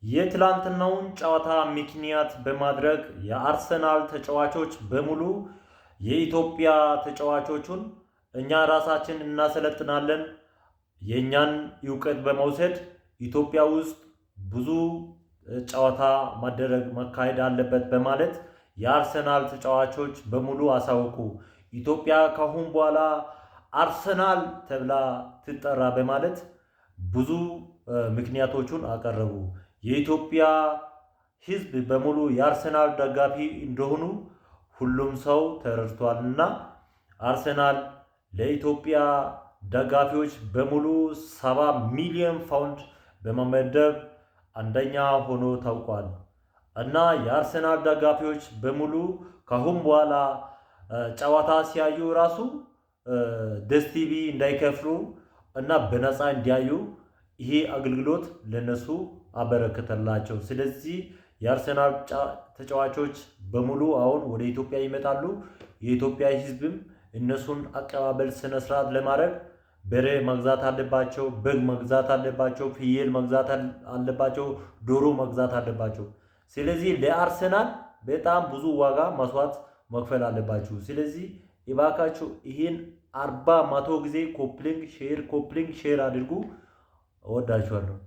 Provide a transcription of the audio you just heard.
የትላንትናውን ጨዋታ ምክንያት በማድረግ የአርሰናል ተጫዋቾች በሙሉ የኢትዮጵያ ተጫዋቾቹን እኛ ራሳችን እናሰለጥናለን የኛን ዕውቀት በመውሰድ ኢትዮጵያ ውስጥ ብዙ ጨዋታ መካሄድ አለበት በማለት የአርሰናል ተጫዋቾች በሙሉ አሳወቁ። ኢትዮጵያ ካሁን በኋላ አርሰናል ተብላ ትጠራ በማለት ብዙ ምክንያቶቹን አቀረቡ። የኢትዮጵያ ሕዝብ በሙሉ የአርሰናል ደጋፊ እንደሆኑ ሁሉም ሰው ተረድቷልና አርሰናል ለኢትዮጵያ ደጋፊዎች በሙሉ 70 ሚሊዮን ፓውንድ በመመደብ አንደኛ ሆኖ ታውቋል። እና የአርሰናል ደጋፊዎች በሙሉ ካሁን በኋላ ጨዋታ ሲያዩ ራሱ ደስ ቲቪ እንዳይከፍሉ እና በነፃ እንዲያዩ ይሄ አገልግሎት ለነሱ አበረከተላቸው። ስለዚህ የአርሰናል ተጫዋቾች በሙሉ አሁን ወደ ኢትዮጵያ ይመጣሉ። የኢትዮጵያ ሕዝብም እነሱን አቀባበል ስነ ስርዓት ለማድረግ በሬ መግዛት አለባቸው፣ በግ መግዛት አለባቸው፣ ፍየል መግዛት አለባቸው፣ ዶሮ መግዛት አለባቸው። ስለዚህ ለአርሰናል በጣም ብዙ ዋጋ መስዋዕት መክፈል አለባችሁ። ስለዚህ እባካችሁ ይሄን 40 100 ጊዜ ኮፕሊንግ ሼር አድርጉ። እወዳችኋለሁ።